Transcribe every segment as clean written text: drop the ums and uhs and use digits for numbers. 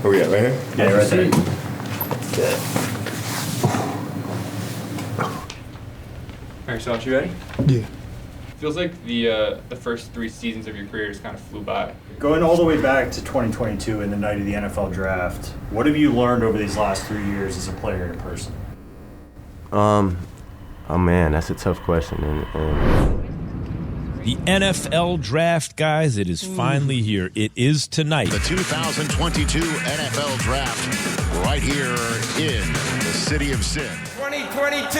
Where we at, right here? Yeah, right there. All right, Sauce, you ready? Yeah. Feels like the first 3 seasons of your career just kind of flew by. Going all the way back to 2022 and the night of the NFL draft, what have you learned over these last 3 years as a player and a person? Oh man, that's a tough question. The NFL draft, guys, it is finally here. It is tonight. The 2022 NFL draft right here in the City of Sin. 2022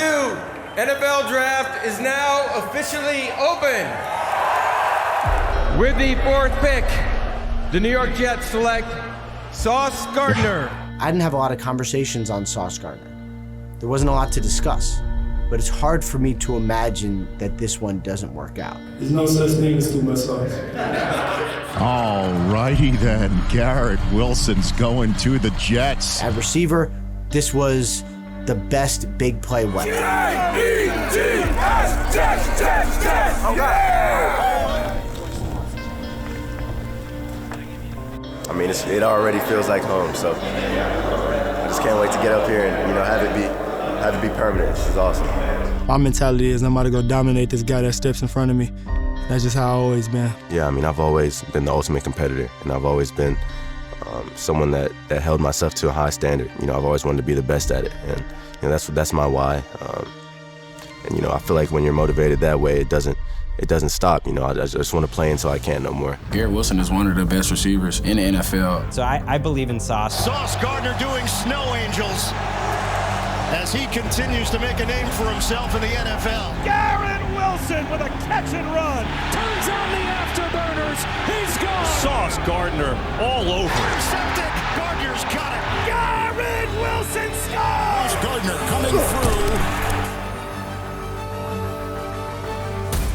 NFL draft is now officially open. With the 4th pick, the New York Jets select Sauce Gardner. I didn't have a lot of conversations on Sauce Gardner. There wasn't a lot to discuss, but it's hard for me to imagine that this one doesn't work out. There's no such thing as too much sauce. All righty then, Garrett Wilson's going to the Jets. At receiver, this was the best big play weapon. I mean, it already feels like home, so I just can't wait to get up here and have it be permanent. This is awesome. My mentality is I'm about to go dominate this guy that steps in front of me. That's just how I've always been. Yeah, I mean, I've always been the ultimate competitor, and I've always been someone that held myself to a high standard. I've always wanted to be the best at it, and that's my why. And I feel like when you're motivated that way, it doesn't stop. I just want to play until I can't no more. Garrett Wilson is one of the best receivers in the NFL. So I believe in Sauce. Sauce Gardner doing snow angels as he continues to make a name for himself in the NFL. Garrett Wilson with a catch and run. Turns on the afterburners. He's gone. Sauce Gardner all over. Intercepted. Gardner's got it. Garrett Wilson scores. Gardner coming through.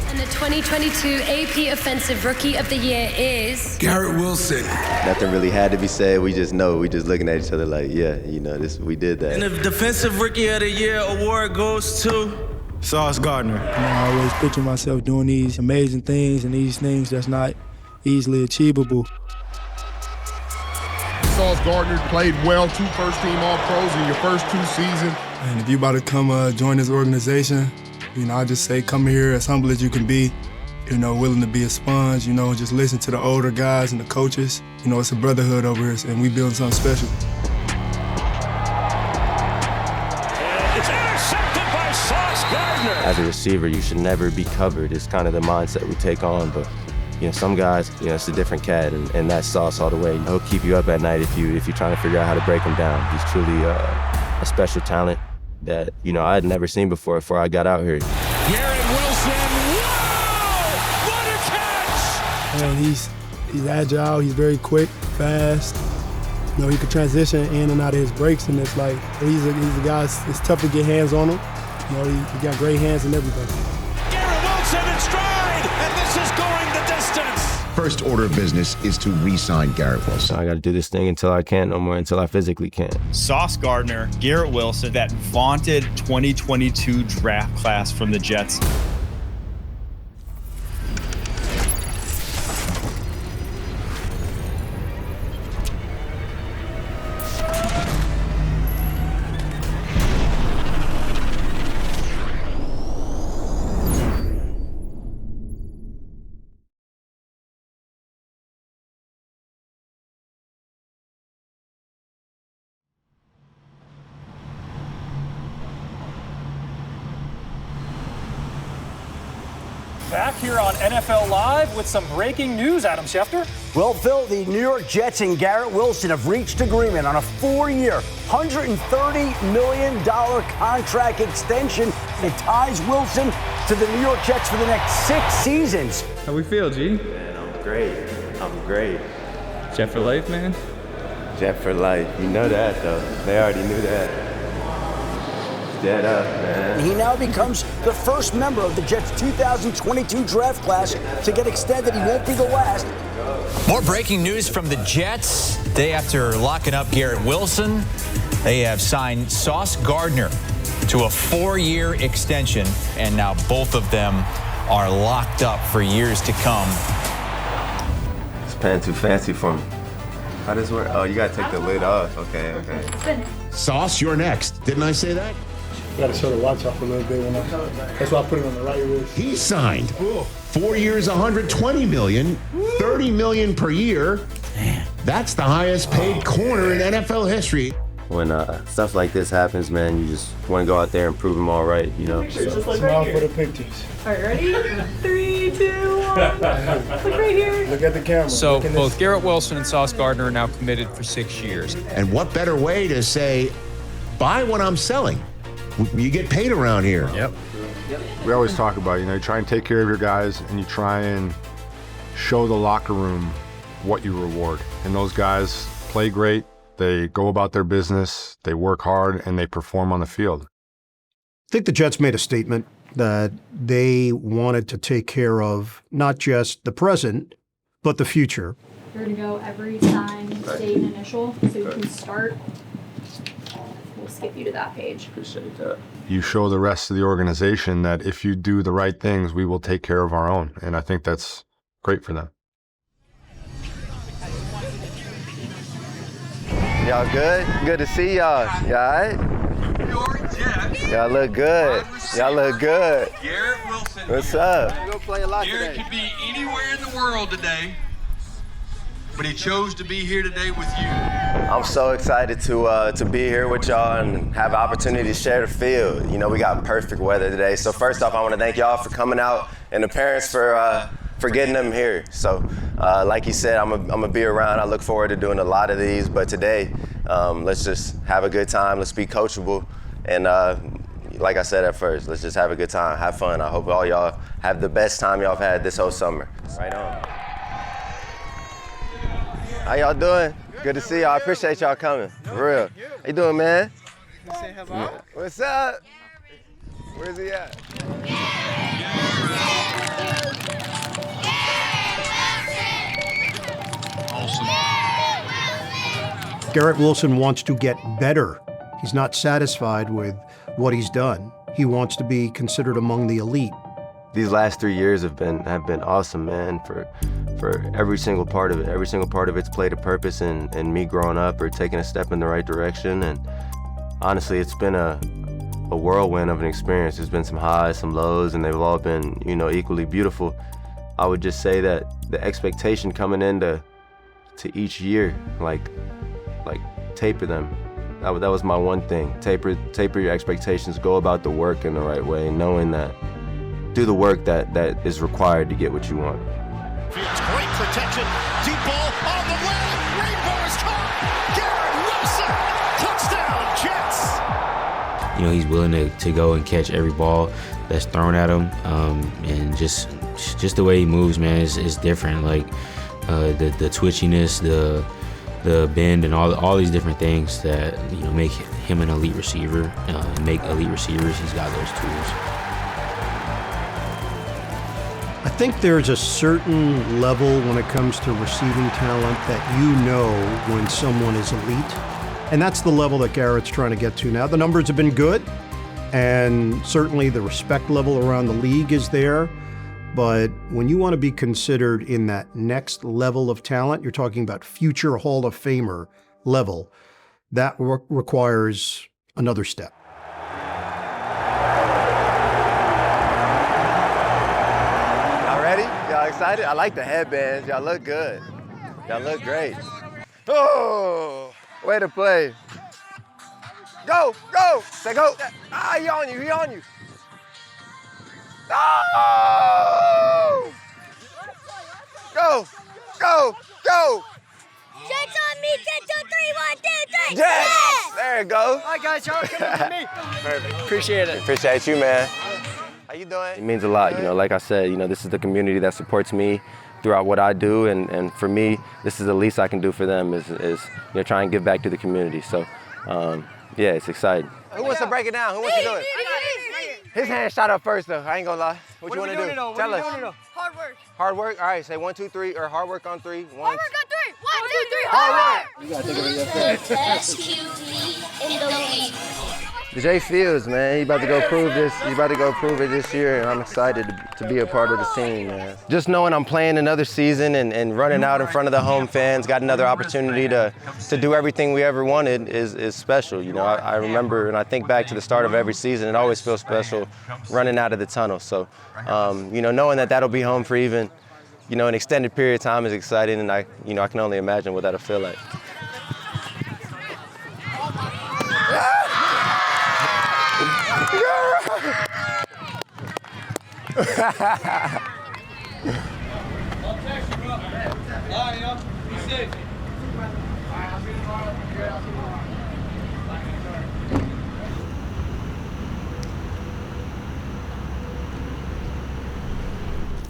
And the 2022 AP Offensive Rookie of the Year is Garrett Wilson. Nothing really had to be said. We just know. We just looking at each other like, yeah, we did that. And the Defensive Rookie of the Year award goes to Sauce Gardner. I always picture myself doing these amazing things and these things that's not easily achievable. Sauce Gardner played well, 2 first-team All-Pros in your first 2 seasons. And if you about to come join this organization, I just say come here as humble as you can be, willing to be a sponge, just listen to the older guys and the coaches. It's a brotherhood over here, and we building something special. It's intercepted by Sauce Gardner. As a receiver, you should never be covered. It's kind of the mindset we take on, but some guys, it's a different cat, and that's Sauce all the way. He'll keep you up at night if you're trying to figure out how to break him down. He's truly a special talent that, I had never seen before I got out here. Garrett Wilson, wow! What a catch! And he's agile, he's very quick, fast. He can transition in and out of his breaks, and it's like, he's a guy, it's tough to get hands on him. He got great hands and everything. Garrett Wilson in stride, and this is going the distance. First order of business is to re-sign Garrett Wilson. I got to do this thing until I can't no more, until I physically can't. Sauce Gardner, Garrett Wilson, that vaunted 2022 draft class from the Jets. Back here on NFL Live with some breaking news, Adam Schefter. Well, Phil, the New York Jets and Garrett Wilson have reached agreement on a 4-year, $130 million contract extension that ties Wilson to the New York Jets for the next 6 seasons. How we feel, G? Man, I'm great. Jet for life, man. Jet for life. You know that, though. They already knew that. Dead up, man. He now becomes the first member of the Jets' 2022 draft class to get extended. He won't be the last. More breaking news from the Jets. Day after locking up Garrett Wilson, they have signed Sauce Gardner to a 4-year extension, and now both of them are locked up for years to come. It's playing too fancy for me. How does it work? Oh, you gotta take the lid off. Okay. Sauce, you're next. Didn't I say that? Got to show the watch off a little bit. That's why I put it on the right wrist. He signed 4 years, $120 million, $30 million per year. Man. That's the highest paid corner in NFL history. When stuff like this happens, man, you just want to go out there and prove them all right, you know. Smile for the pictures. All right, ready? 3, 2, 1. Look right here. Look at the camera. So both Garrett Wilson and Sauce Gardner are now committed for 6 years. And what better way to say, buy what I'm selling? You get paid around here. Yep. We always talk about, you try and take care of your guys and you try and show the locker room what you reward. And those guys play great. They go about their business, they work hard, and they perform on the field. I think the Jets made a statement that they wanted to take care of not just the present, but the future. You're going to go every sign, date, and initial, so you can start. We'll skip you to that page. Appreciate that. You show the rest of the organization that if you do the right things, we will take care of our own. And I think that's great for them. Y'all good? Good to see y'all. Y'all all right? Y'all look good. Y'all look good. Garrett Wilson. What's up? Garrett could be anywhere in the world today, but he chose to be here today with you. I'm so excited to be here with y'all and have an opportunity to share the field. We got perfect weather today. So first off, I want to thank y'all for coming out and the parents for getting them here. So like you said, I'm gonna be around. I look forward to doing a lot of these, but today, let's just have a good time. Let's be coachable. And like I said at first, let's just have a good time, have fun. I hope all y'all have the best time y'all have had this whole summer. Right on. How y'all doing? Good to see y'all. I appreciate y'all coming. For real. How you doing, man? What's up? Where's he at? Garrett Wilson wants to get better. He's not satisfied with what he's done. He wants to be considered among the elite. These last 3 years have been awesome, man, for every single part of it. Every single part of it's played a purpose in me growing up or taking a step in the right direction. And honestly, it's been a whirlwind of an experience. There's been some highs, some lows, and they've all been, equally beautiful. I would just say that the expectation coming into each year, like taper them. That was my one thing. Taper your expectations. Go about the work in the right way, knowing that do the work that is required to get what you want. Fields, great protection, deep ball on the way. Rainbow is caught. Garrett Wilson, touchdown, Jets. He's willing to go and catch every ball that's thrown at him, and just the way he moves, man, is different. Like the twitchiness, the bend, and all these different things that make him an elite receiver, and make elite receivers. He's got those tools. I think there's a certain level when it comes to receiving talent that when someone is elite. And that's the level that Garrett's trying to get to now. The numbers have been good, and certainly the respect level around the league is there. But when you want to be considered in that next level of talent, you're talking about future Hall of Famer level, that requires another step. Y'all excited? I like the headbands. Y'all look good. Y'all look great. Oh, way to play. Go, go, say go. Ah, he on you, he on you. Oh! Go, go, go. Jets on me, 10, 2, 3, 1, 2, 3. Jets! There it goes. All right, guys, y'all come with me. Perfect. Appreciate it. Appreciate you, man. How you doing? It means a lot, like I said, this is the community that supports me throughout what I do, and for me, this is the least I can do for them is try and give back to the community. So, yeah, it's exciting. Who wants to break it down? Who wants to do it? His hand shot up first, though. I ain't gonna lie. What you want to do? Tell us. Hard work. Hard work? All right, say 1, 2, 3, or hard work on 3. Hard work on 3. 1, 2, 3, hard work. You gotta think of it yourself. Jay Fields, man, he about to go prove this. He's about to go prove it this year, and I'm excited to be a part of the team, man. Just knowing I'm playing another season and running out in front of the home fans, got another opportunity to do everything we ever wanted is special. You know, I remember and I think back to the start of every season, it always feels special running out of the tunnel. So, you know, knowing that that'll be home for even, you know, an extended period of time is exciting, and I can only imagine what that'll feel like.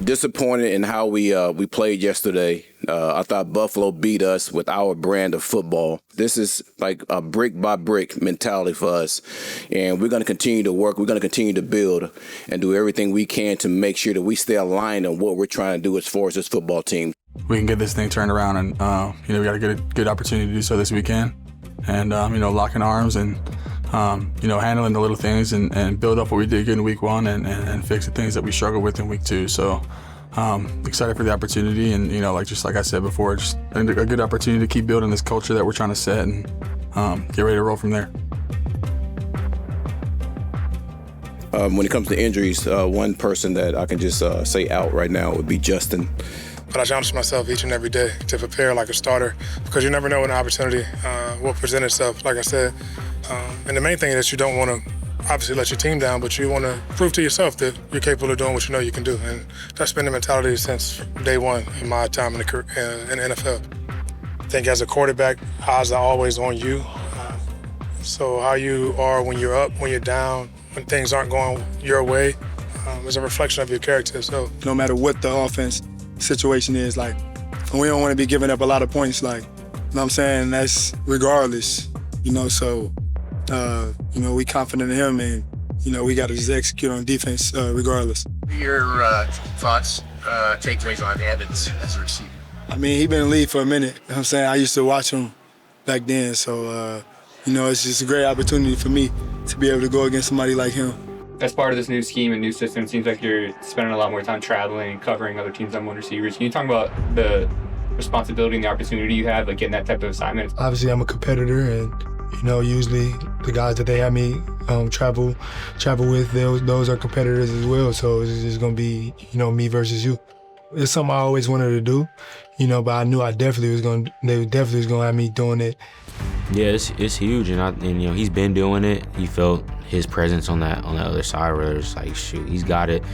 Disappointed in how we played yesterday. I thought Buffalo beat us with our brand of football. This is like a brick by brick mentality for us, and we're going to continue to work. We're going to continue to build and do everything we can to make sure that we stay aligned on what we're trying to do as far as this football team. We can get this thing turned around, and you know, we got to get a good opportunity to do so this weekend, and you know, locking arms and you know, handling the little things and build up what we did good in week 1 and fix the things that we struggled with in week 2. So excited for the opportunity, and you know, like I said before, just a good opportunity to keep building this culture that we're trying to set and get ready to roll from there. When it comes to injuries, one person that I can just say out right now would be Justin. But I challenge myself each and every day to prepare like a starter, because you never know when an opportunity will present itself, like I said. And the main thing is you don't want to obviously let your team down, but you want to prove to yourself that you're capable of doing what you know you can do. And that's been the mentality since day one in my time in the NFL. I think as a quarterback, eyes are always on you. So how you are when you're up, when you're down, when things aren't going your way, is a reflection of your character. So no matter what the offense situation is, like, we don't want to be giving up a lot of points, like, you know what I'm saying? That's regardless, you know, so, you know, we confident in him, and, you know, we got to just execute on defense regardless. Your thoughts, takeaways on Evans as a receiver? I mean, he's been in the league for a minute, you know what I'm saying? I used to watch him back then, so, you know, it's just a great opportunity for me to be able to go against somebody like him. As part of this new scheme and new system, it seems like you're spending a lot more time traveling and covering other teams' number 1 receivers. Can you talk about the responsibility and the opportunity you have, like getting that type of assignment? Obviously, I'm a competitor, and, you know, usually the guys that they have me travel with, those are competitors as well. So it's just gonna be, you know, me versus you. It's something I always wanted to do, you know, but I knew they definitely was gonna have me doing it. Yeah, it's huge, and you know, he's been doing it. You felt his presence on that other side where it's like, shoot, he's got it,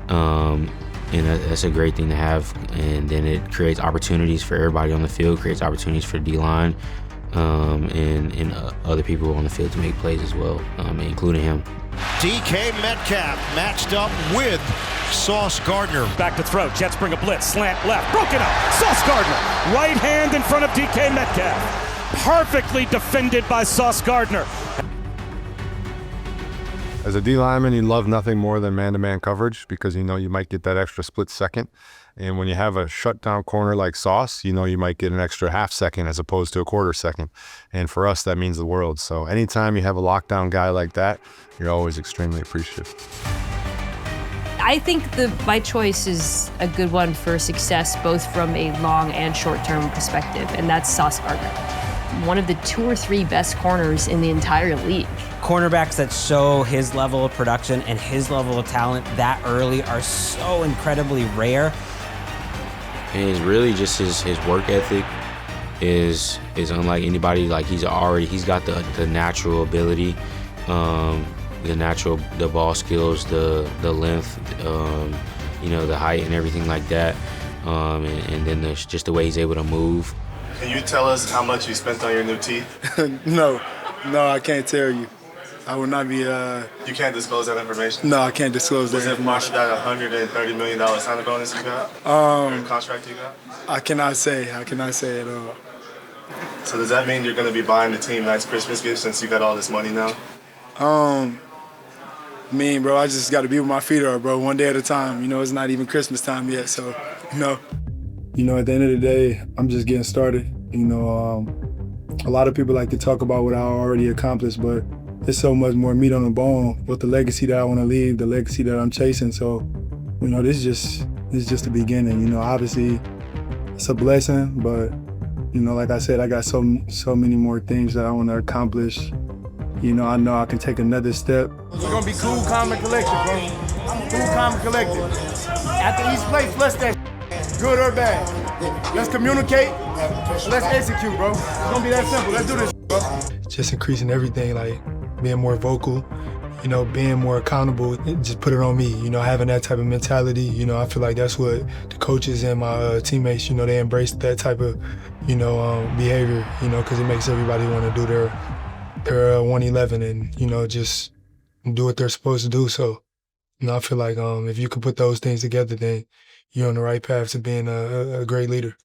and that's a great thing to have. And then it creates opportunities for everybody on the field, creates opportunities for D-line, and other people on the field to make plays as well, including him. DK Metcalf matched up with Sauce Gardner. Back to throw. Jets bring a blitz. Slant left. Broken up. Sauce Gardner. Right hand in front of DK Metcalf. Perfectly defended by Sauce Gardner. As a D lineman, you love nothing more than man-to-man coverage, because you know you might get that extra split second. And when you have a shutdown corner like Sauce, you know you might get an extra half second as opposed to a quarter second. And for us, that means the world. So anytime you have a lockdown guy like that, you're always extremely appreciative. I think my choice is a good one for success, both from a long and short-term perspective, and that's Sauce Gardner. One of the 2 or 3 best corners in the entire league. Cornerbacks that show his level of production and his level of talent that early are so incredibly rare. And it's really just his work ethic is unlike anybody. Like, he's got the natural ability, the ball skills, the length, you know, the height and everything like that, and then just the way he's able to move. Can you tell us how much you spent on your new teeth? No, I can't tell you. I would not be. You can't disclose that information? No, I can't disclose that. Was it part of that $130 million signing bonus you got? Or contract you got? I cannot say at all. So does that mean you're going to be buying the team nice Christmas gifts since you got all this money now? Bro, I just got to be with my feet up, bro, one day at a time. You know, it's not even Christmas time yet, so, you know, at the end of the day, I'm just getting started. You know, a lot of people like to talk about what I already accomplished, but there's so much more meat on the bone with the legacy that I want to leave, the legacy that I'm chasing. So, this is just the beginning. Obviously it's a blessing, but like I said, I got so many more things that I want to accomplish. I know I can take another step. We're gonna be cool, calm, and collected, bro. Cool, calm, and collected. After each play, flush that good or bad. Let's communicate. Let's execute, bro. It's gonna be that simple. Let's do this, bro. Just increasing everything, like being more vocal, being more accountable. Just put it on me, having that type of mentality. I feel like that's what the coaches and my teammates, they embrace that type of, behavior, because it makes everybody want to do their 111 and, just do what they're supposed to do. So, I feel like if you can put those things together, then you're on the right path to being a great leader.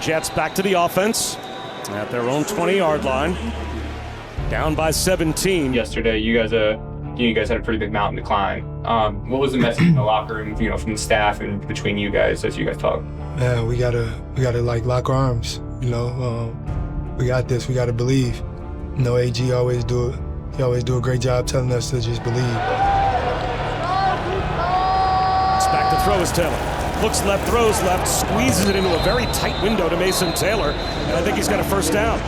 Jets back to the offense at their own 20-yard line. Down by 17. Yesterday, you guys had a pretty big mountain to climb. What was the message in the locker room, from the staff and between you guys as you guys talk? Man, we gotta like lock arms. We got this. We gotta believe. AG always do it. He always do a great job telling us to just believe. It's back to throw is Taylor. Looks left, throws left, squeezes it into a very tight window to Mason Taylor, and I think he's got a first down.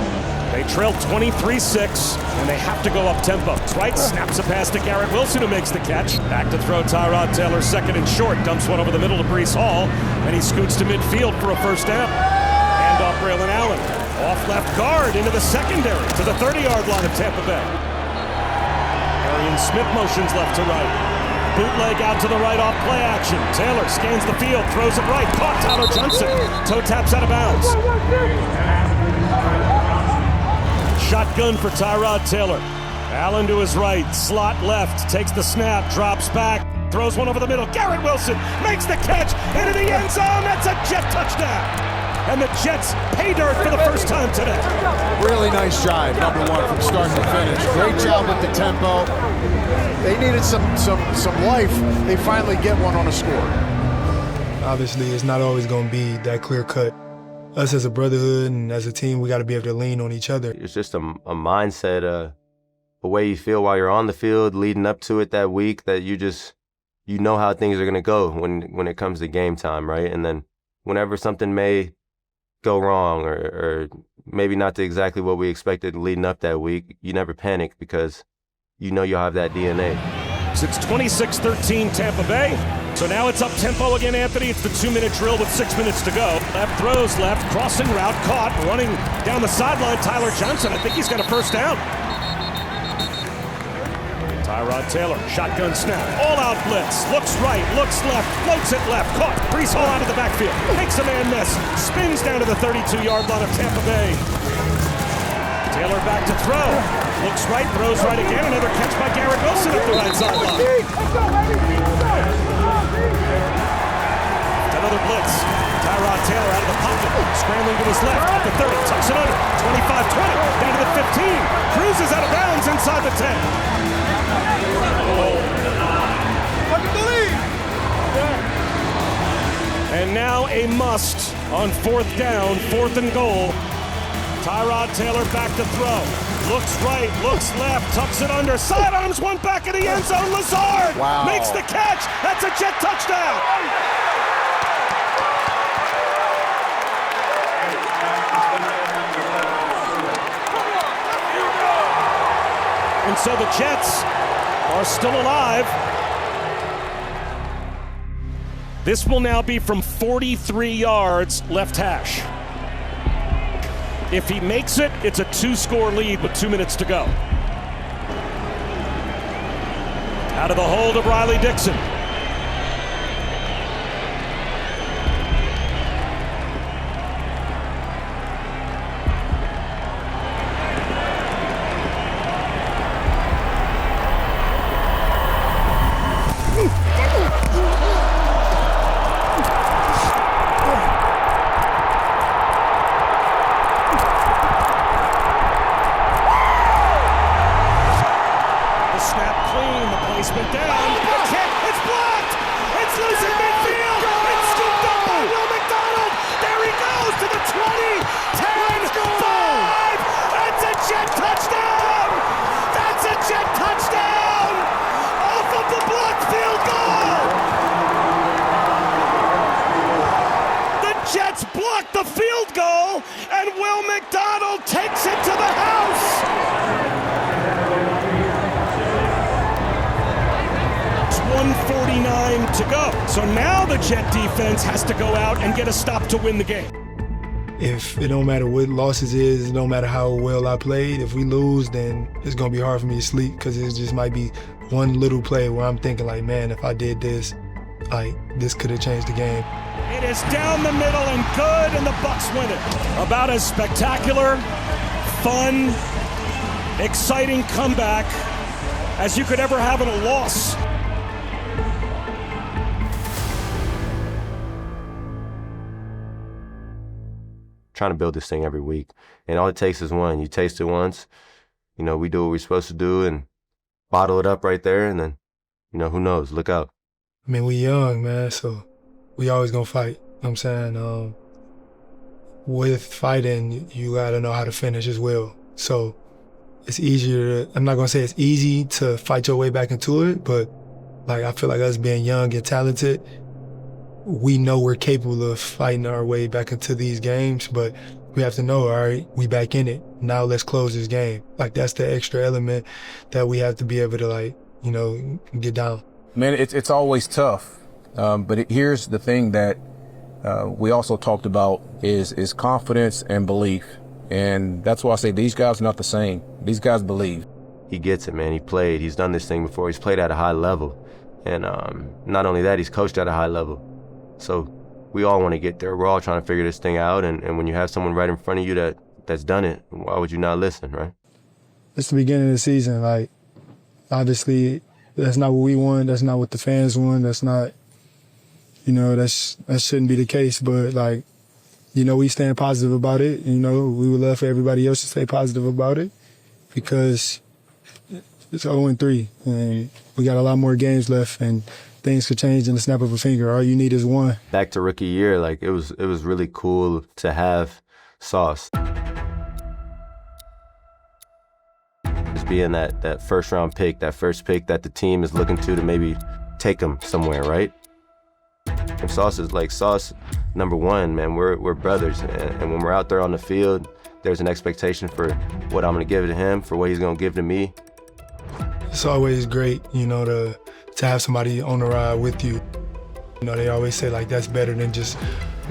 They trail 23-6, and they have to go up tempo. Right, snaps a pass to Garrett Wilson, who makes the catch. Back to throw, Tyrod Taylor, second and short, dumps one over the middle to Breece Hall, and he scoots to midfield for a first down. Hand off Braylon Allen, off left guard into the secondary to the 30-yard line of Tampa Bay. Arian Smith motions left to right. Bootleg out to the right off play action. Taylor scans the field, throws it right. Caught Tyler Johnson. Toe taps out of bounds. Shotgun for Tyrod Taylor. Allen to his right, slot left, takes the snap, drops back, throws one over the middle. Garrett Wilson makes the catch into the end zone. That's a Jet touchdown. And the Jets pay dirt for the first time today. Really nice drive, number one, from start to finish. Great job with the tempo. They needed some life. They finally get one on a score. Obviously, it's not always going to be that clear cut. Us as a brotherhood and as a team, we got to be able to lean on each other. It's just a mindset, a way you feel while you're on the field, leading up to it that week, that you know how things are going to go when it comes to game time, right? And then whenever something may go wrong or maybe not to exactly what we expected leading up that week, you never panic because you'll have that DNA. It's 26-13 Tampa Bay. So now it's up tempo again, Anthony. It's the 2-minute drill with 6 minutes to go. Left throws left, crossing route, caught, running down the sideline, Tyler Johnson. I think he's got a first down. Tyrod Taylor, shotgun snap, all-out blitz, looks right, looks left, floats it left, caught, Breece Hall out of the backfield, makes a man miss, spins down to the 32-yard line of Tampa Bay. Taylor back to throw, looks right, throws right again, another catch by Garrett Wilson up the right sideline. Another blitz, Tyrod Taylor out of the pocket, scrambling to his left, at the 30, tucks it under, 25-20, down to the 15, cruises out of bounds inside the 10. And now a must on fourth down, 4th and goal. Tyrod Taylor back to throw. Looks right, looks left, tucks it under, sidearms one back in the end zone. Lazard makes the catch. That's a Jet touchdown. And so the Jets are still alive. This will now be from 43 yards left hash. If he makes it, it's a 2-score lead with 2 minutes to go. Out of the hold of Riley Dixon. time to go. So now the Jet defense has to go out and get a stop to win the game. If it don't matter what losses is, it don't matter how well I played, if we lose, then it's going to be hard for me to sleep because it just might be one little play where I'm thinking like, man, if I did this, like, this could have changed the game. It is down the middle and good, and the Bucks win it. About as spectacular, fun, exciting comeback as you could ever have in a loss. Trying to build this thing every week. And all it takes is one. You taste it once, you know, we do what we're supposed to do and bottle it up right there, and then, you know, who knows? Look out. I mean, we young, man, so we always gonna fight. You know what I'm saying? With fighting, you gotta know how to finish as well. So it's easier to, I'm not gonna say it's easy to fight your way back into it, but like I feel like us being young and talented, we know we're capable of fighting our way back into these games, but we have to know, all right, we back in it. Now let's close this game. Like that's the extra element that we have to be able to, like, you know, get down. Man, it's always tough, but here's the thing that we also talked about is confidence and belief, and that's why I say these guys are not the same. These guys believe. He gets it, man. He played. He's done this thing before. He's played at a high level, and not only that, he's coached at a high level. So we all want to get there. We're all trying to figure this thing out, and when you have someone right in front of you that's done it, why would you not listen, right? It's the beginning of the season. Like, obviously, that's not what we want. That's not what the fans want. That's not, you know, that shouldn't be the case. But, like, you know, we stand positive about it. You know, we would love for everybody else to stay positive about it because it's 0-3, and we got a lot more games left, and things could change in the snap of a finger. All you need is one. Back to rookie year, like it was really cool to have Sauce. Just being that first round pick, that first pick that the team is looking to maybe take him somewhere, right? And Sauce is like number one, man. We're brothers, and when we're out there on the field, there's an expectation for what I'm gonna give to him, for what he's gonna give to me. It's always great, you know, to have somebody on the ride with you. You know, they always say, like, that's better than just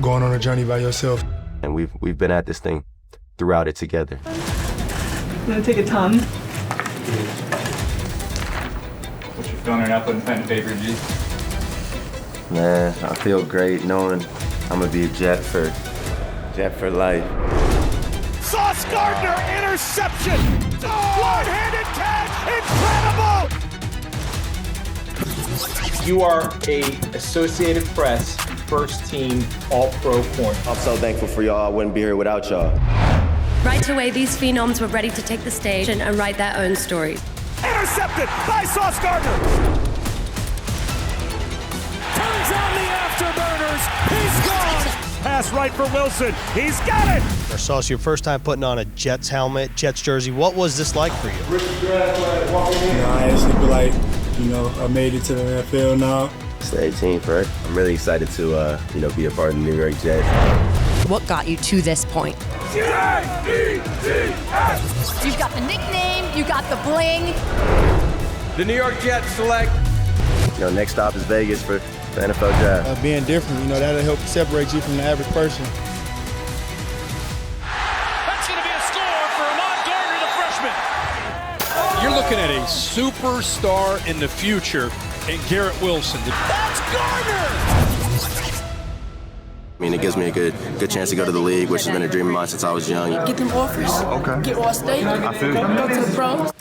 going on a journey by yourself. And we've been at this thing throughout it together. I'm gonna take a ton. What's your feeling right now putting pen to paper, G? Man, I feel great knowing I'm gonna be a Jet for life. Sauce Gardner, interception! One-handed catch, incredible! You are a Associated Press first team All-Pro corner. I'm so thankful for y'all. I wouldn't be here without y'all. Right away, these phenoms were ready to take the stage and write their own stories. Intercepted by Sauce Gardner! Turns on the afterburners! He's gone! Pass right for Wilson. He's got it! Sauce, your first time putting on a Jets helmet, Jets jersey. What was this like for you? You know, I actually feel like, you know, I made it to the NFL now. It's the 18th, right? I'm really excited to, be a part of the New York Jets. What got you to this point? J-E-T-S! You've got the nickname, you got the bling. The New York Jets select. You know, next stop is Vegas for the NFL draft. Being different, you know, that'll help separate you from the average person. That's going to be a score for Ahmad Gardner, the freshman. You're looking at a superstar in the future in Garrett Wilson. That's Gardner! I mean, it gives me a good chance to go to the league, which has been a dream of mine since I was young. Get them offers. Okay. Get All State. I feel you. Go to the pros.